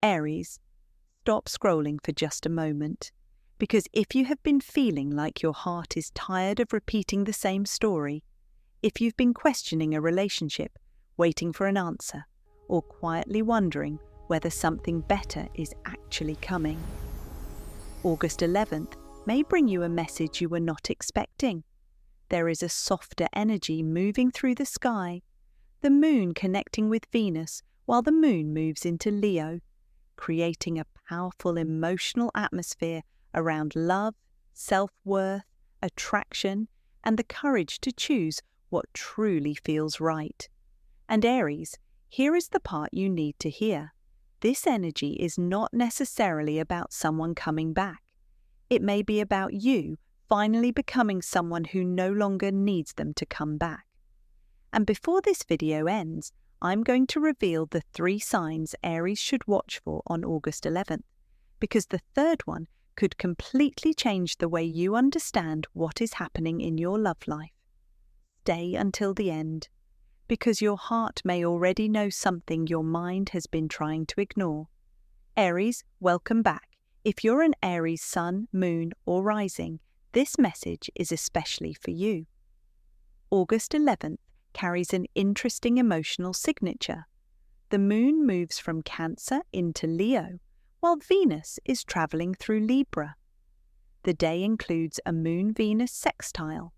Aries, stop scrolling for just a moment, because if you have been feeling like your heart is tired of repeating the same story, if you've been questioning a relationship, waiting for an answer, or quietly wondering whether something better is actually coming, August 11th may bring you a message you were not expecting. There is a softer energy moving through the sky, the moon connecting with Venus while the moon moves into Leo, creating a powerful emotional atmosphere around love, self-worth, attraction, and the courage to choose what truly feels right. And Aries, here is the part you need to hear. This energy is not necessarily about someone coming back. It may be about you finally becoming someone who no longer needs them to come back. And before this video ends, I'm going to reveal the 3 signs Aries should watch for on August 11th, because the third one could completely change the way you understand what is happening in your love life. Stay until the end, because your heart may already know something your mind has been trying to ignore. Aries, welcome back. If you're an Aries sun, moon, or rising, this message is especially for you. August 11th carries an interesting emotional signature. The moon moves from Cancer into Leo, while Venus is traveling through Libra. The day includes a Moon-Venus sextile,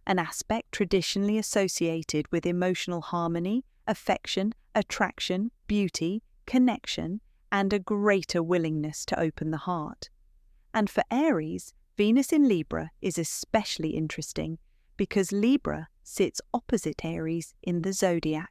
an aspect traditionally associated with emotional harmony, affection, attraction, beauty, connection, and a greater willingness to open the heart. And for Aries, Venus in Libra is especially interesting because Libra sits opposite Aries in the zodiac.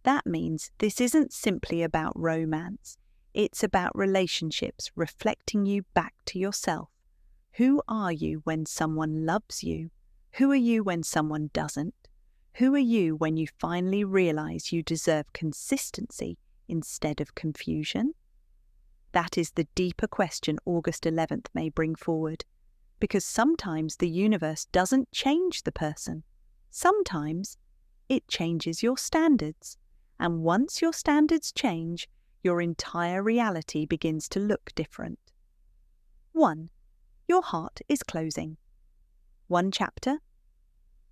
That means this isn't simply about romance. It's about relationships reflecting you back to yourself. Who are you when someone loves you? Who are you when someone doesn't? Who are you when you finally realize you deserve consistency instead of confusion? That is the deeper question August 11th may bring forward, because sometimes the universe doesn't change the person. Sometimes it changes your standards, and once your standards change, your entire reality begins to look different. 1. Your heart is closing. 1 chapter.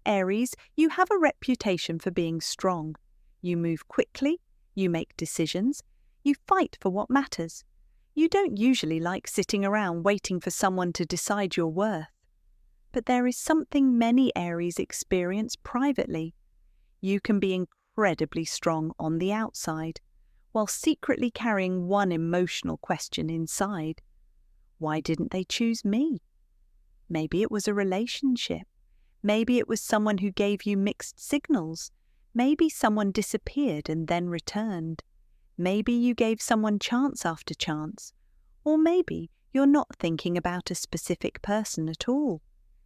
Aries, you have a reputation for being strong. You move quickly, you make decisions, you fight for what matters. You don't usually like sitting around waiting for someone to decide your worth. But there is something many Aries experience privately. You can be incredibly strong on the outside, while secretly carrying one emotional question inside. Why didn't they choose me? Maybe it was a relationship. Maybe it was someone who gave you mixed signals. Maybe someone disappeared and then returned. Maybe you gave someone chance after chance. Or maybe you're not thinking about a specific person at all.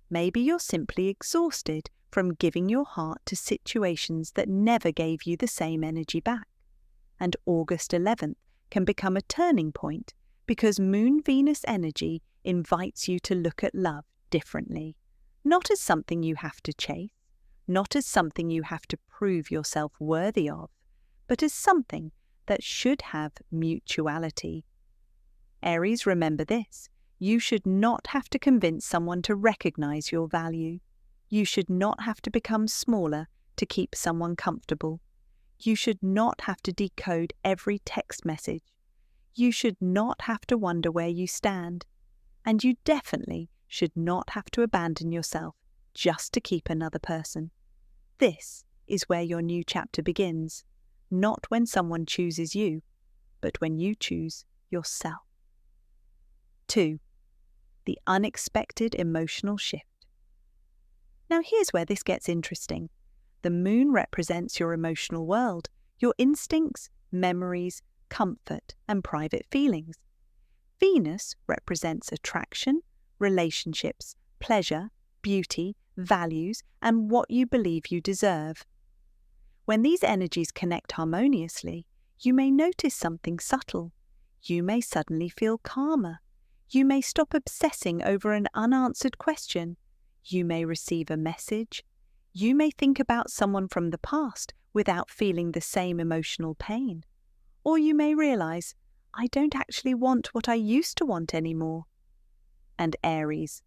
Maybe you're simply exhausted from giving your heart to situations that never gave you the same energy back. And August 11th can become a turning point because Moon-Venus energy invites you to look at love differently. Not as something you have to chase, not as something you have to prove yourself worthy of, but as something that should have mutuality. Aries, remember this. You should not have to convince someone to recognize your value. You should not have to become smaller to keep someone comfortable. You should not have to decode every text message. You should not have to wonder where you stand. And you definitely should not have to abandon yourself just to keep another person. This is where your new chapter begins. Not when someone chooses you, but when you choose yourself. 2. The unexpected emotional shift. Now here's where this gets interesting. The moon represents your emotional world, your instincts, memories, comfort, and private feelings. Venus represents attraction, relationships, pleasure, beauty, values, and what you believe you deserve. When these energies connect harmoniously, you may notice something subtle. You may suddenly feel calmer. You may stop obsessing over an unanswered question. You may receive a message. You may think about someone from the past without feeling the same emotional pain. Or you may realize, I don't actually want what I used to want anymore. And Aries,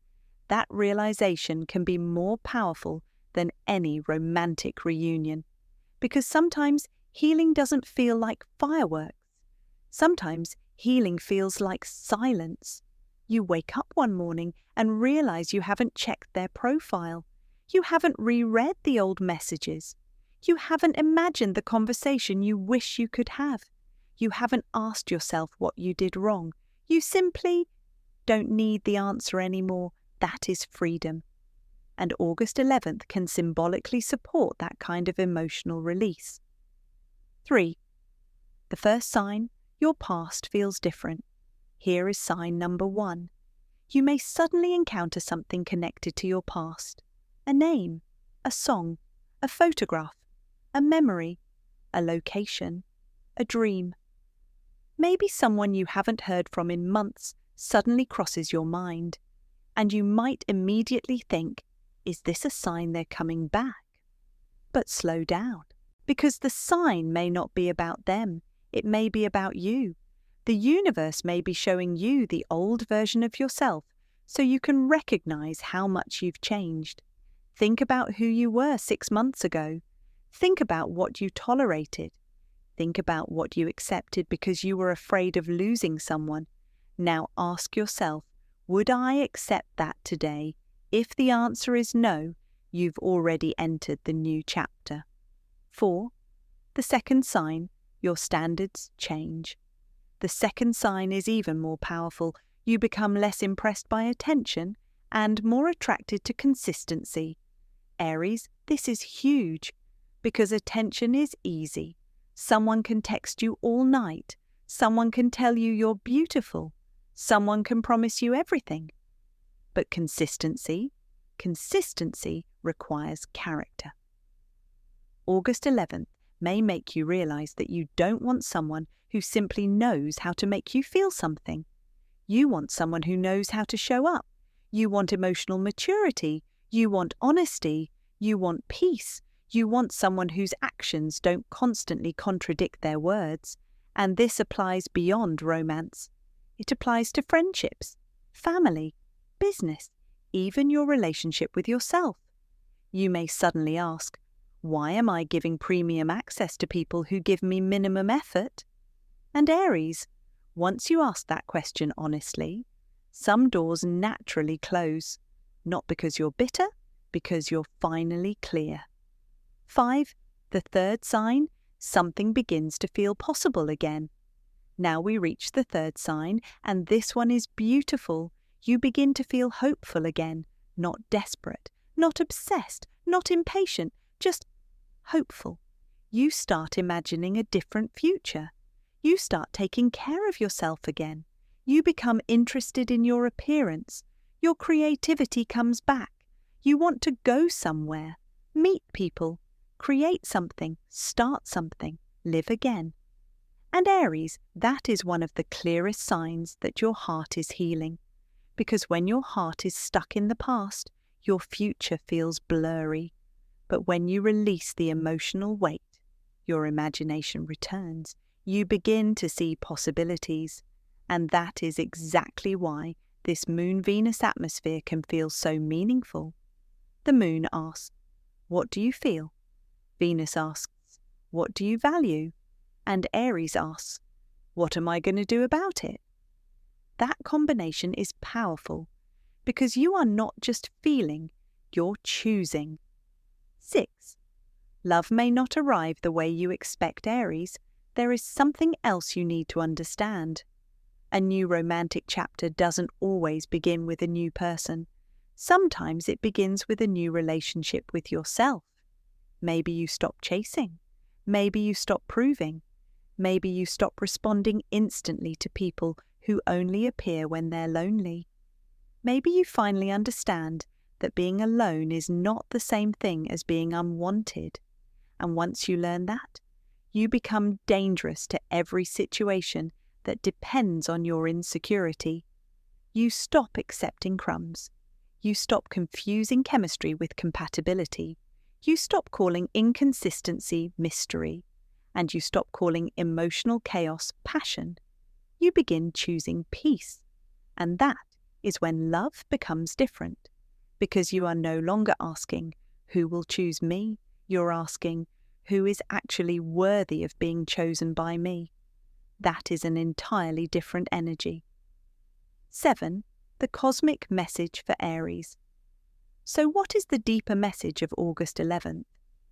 that realization can be more powerful than any romantic reunion, because sometimes healing doesn't feel like fireworks. Sometimes healing feels like silence. You wake up one morning and realize you haven't checked their profile. You haven't reread the old messages. You haven't imagined the conversation you wish you could have. You haven't asked yourself what you did wrong. You simply don't need the answer anymore. That is freedom. And August 11th can symbolically support that kind of emotional release. 3. The first sign, your past feels different. Here is sign number 1. You may suddenly encounter something connected to your past. A name, a song, a photograph, a memory, a location, a dream. Maybe someone you haven't heard from in months suddenly crosses your mind, and you might immediately think, is this a sign they're coming back? But slow down, because the sign may not be about them, it may be about you. The universe may be showing you the old version of yourself so you can recognize how much you've changed. Think about who you were 6 months ago. Think about what you tolerated. Think about what you accepted because you were afraid of losing someone. Now ask yourself, would I accept that today? If the answer is no, you've already entered the new chapter. 4. The second sign, your standards change. The second sign is even more powerful. You become less impressed by attention and more attracted to consistency. Aries, this is huge because attention is easy. Someone can text you all night. Someone can tell you you're beautiful. Someone can promise you everything. But consistency requires character. August 11th may make you realize that you don't want someone who simply knows how to make you feel something. You want someone who knows how to show up. You want emotional maturity. You want honesty. You want peace. You want someone whose actions don't constantly contradict their words. And this applies beyond romance. It applies to friendships, family, business, even your relationship with yourself. You may suddenly ask, why am I giving premium access to people who give me minimum effort? And Aries, once you ask that question honestly, some doors naturally close, not because you're bitter, because you're finally clear. 5. The third sign, something begins to feel possible again. Now we reach the third sign, and this one is beautiful. You begin to feel hopeful again, not desperate, not obsessed, not impatient, just hopeful. You start imagining a different future. You start taking care of yourself again. You become interested in your appearance. Your creativity comes back. You want to go somewhere, meet people, create something, start something, live again. And Aries, that is one of the clearest signs that your heart is healing. Because when your heart is stuck in the past, your future feels blurry. But when you release the emotional weight, your imagination returns. You begin to see possibilities. And that is exactly why this Moon-Venus atmosphere can feel so meaningful. The Moon asks, what do you feel? Venus asks, what do you value? And Aries asks, what am I going to do about it? That combination is powerful because you are not just feeling, you're choosing. 6. Love may not arrive the way you expect, Aries. There is something else you need to understand. A new romantic chapter doesn't always begin with a new person. Sometimes it begins with a new relationship with yourself. Maybe you stop chasing. Maybe you stop proving. Maybe you stop responding instantly to people who only appear when they're lonely. Maybe you finally understand that being alone is not the same thing as being unwanted. And once you learn that, you become dangerous to every situation that depends on your insecurity. You stop accepting crumbs. You stop confusing chemistry with compatibility. You stop calling inconsistency mystery. And you stop calling emotional chaos passion. you begin choosing peace. And that is when love becomes different, because you are no longer asking, who will choose me? You're asking, who is actually worthy of being chosen by me? That is an entirely different energy. 7. The cosmic message for Aries. So what is the deeper message of August 11th?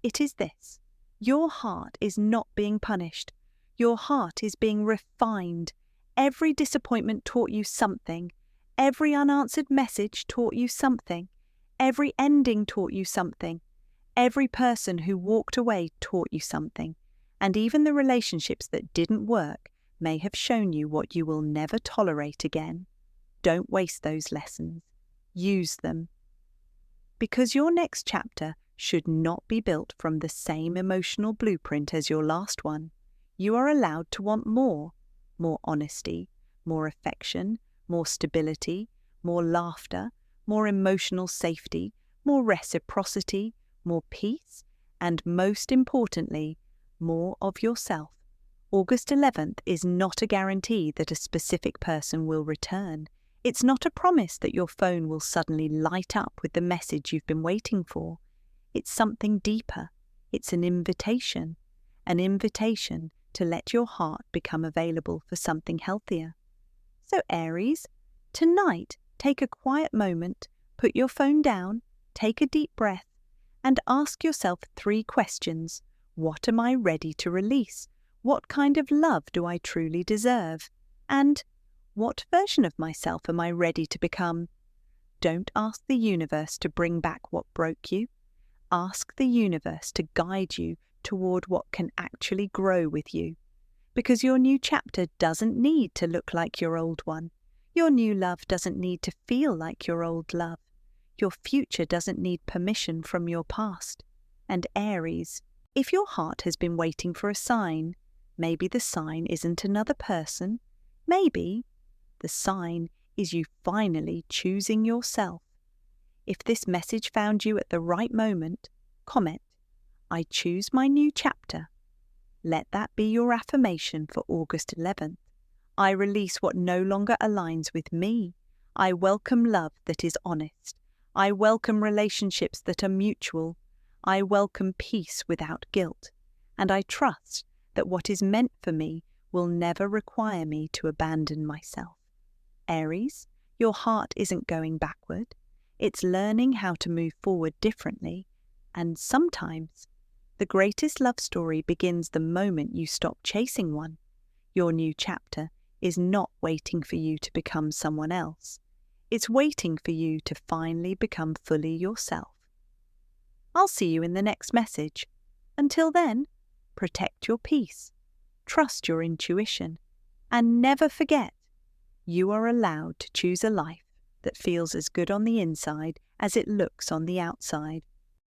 It is this: your heart is not being punished. Your heart is being refined. Every disappointment taught you something. Every unanswered message taught you something. Every ending taught you something. Every person who walked away taught you something. And even the relationships that didn't work may have shown you what you will never tolerate again. Don't waste those lessons. Use them. Because your next chapter should not be built from the same emotional blueprint as your last one. You are allowed to want more honesty, more affection, more stability, more laughter, more emotional safety, more reciprocity, more peace, and most importantly, more of yourself. August 11th is not a guarantee that a specific person will return. It's not a promise that your phone will suddenly light up with the message you've been waiting for. It's something deeper. It's an invitation to let your heart become available for something healthier. So Aries, tonight take a quiet moment, put your phone down, take a deep breath, and ask yourself 3 questions. What am I ready to release? What kind of love do I truly deserve? And what version of myself am I ready to become? Don't ask the universe to bring back what broke you. Ask the universe to guide you toward what can actually grow with you. Because your new chapter doesn't need to look like your old one. Your new love doesn't need to feel like your old love. Your future doesn't need permission from your past. And Aries, if your heart has been waiting for a sign, maybe the sign isn't another person. Maybe the sign is you finally choosing yourself. If this message found you at the right moment, comment, "I choose my new chapter." Let that be your affirmation for August 11th. I release what no longer aligns with me. I welcome love that is honest. I welcome relationships that are mutual. I welcome peace without guilt. And I trust that what is meant for me will never require me to abandon myself. Aries, your heart isn't going backward. It's learning how to move forward differently. And sometimes, the greatest love story begins the moment you stop chasing one. Your new chapter is not waiting for you to become someone else. It's waiting for you to finally become fully yourself. I'll see you in the next message. Until then, protect your peace, trust your intuition, and never forget, you are allowed to choose a life that feels as good on the inside as it looks on the outside.